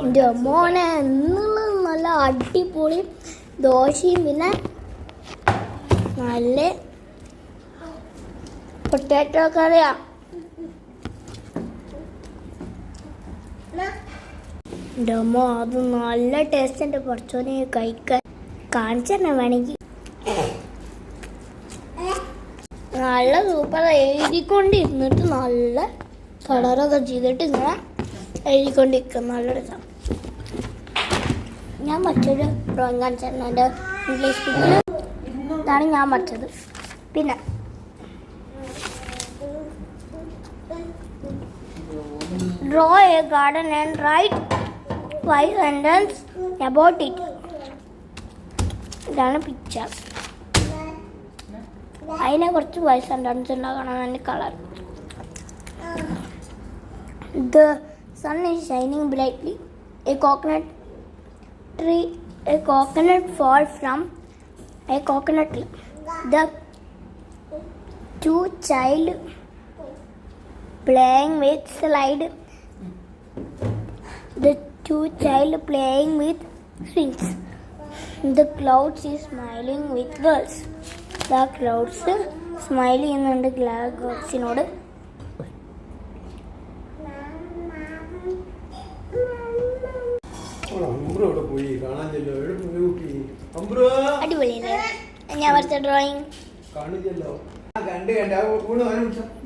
എൻ്റെ മോനെ എന്നുള്ള നല്ല അടിപൊളി ദോശയും പിന്നെ നല്ല പൊട്ടാറ്റോ കറിയാ. എൻ്റെ അമ്മ അത് നല്ല ടേസ്റ്റ് ഉണ്ട്. കുറച്ചോനെ കഴിക്കാൻ കാണിച്ചു തന്നെ വേണമെങ്കിൽ. നല്ല സൂപ്പർ. എഴുതിക്കൊണ്ടിരുന്നിട്ട് നല്ല കളറൊക്കെ ചെയ്തിട്ട് ഇങ്ങനെ എഴുതിക്കൊണ്ടിരിക്കും. നല്ല രസം. ഞാൻ വരച്ചൊരു ഡ്രോയിങ് കാണിച്ചായിരുന്നു എൻ്റെ ഇംഗ്ലീഷ് ബുക്കിൽ. ഇതാണ് ഞാൻ വരച്ചത്. പിന്നെ draw a garden and write 5 sentences about it. ഇതാണ് പിക്ചർ. അതിനെ കുറച്ച് 5 sentences ഉണ്ടാക്കണം. അതിൻ്റെ colour. The sun is shining brightly. A coconut fall from a coconut tree. The two child playing with swings. The clouds is smiling with girls. The clouds smile ചെയ്യുന്നുണ്ട് ഗേൾസിനോട്. അടിപൊളിയല്ലേ ഞാൻ വരച്ച drawing?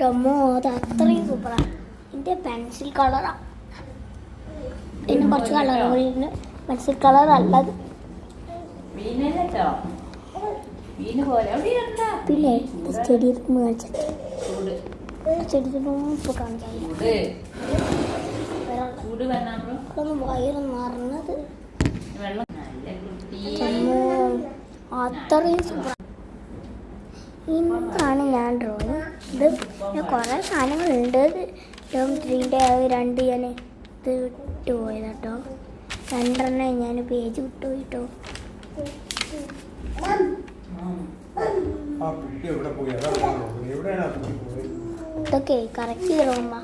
ഡമ്മോ അത് അത്രയും സൂപ്പറാണ്. എൻ്റെ പെൻസിൽ കളറാ. പിന്നെ കുറച്ച് കളർ കൂടി പെൻസിൽ കളർ അല്ലത്. പിന്നെ സ്റ്റേഡിയത്തിൽ കാണിച്ചിട്ട് ഇപ്പോൾ കാണിച്ചാൽ വയറ് നിറഞ്ഞത് അത്രയും സൂപ്പർ. ഇതാണ് ഞാൻ ഡ്രോയിങ്. ഇത് കുറേ സാധനങ്ങളുണ്ട്. 3ൻ്റെ 2 ഞാൻ ഇത് വിട്ടുപോയത് കേട്ടോ. 2 ഞാൻ പേജ് വിട്ടുപോയി കേട്ടോ. ഇതൊക്കെ കറക്റ്റ് ചെയ്യണമ്മ.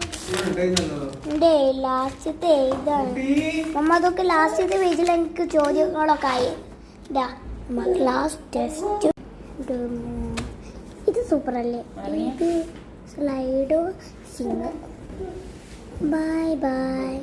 എൻ്റെ ലാസ്റ്റത്തെ ഇതാണ് അമ്മ. അതൊക്കെ ലാസ്റ്റത്തെ പേജിൽ എനിക്ക് ചോദ്യങ്ങളൊക്കെ ആയി. Class test. ഇത് സൂപ്പറല്ലേ? ഇത് സ്ലൈഡോ സിംഗ്. Bye bye.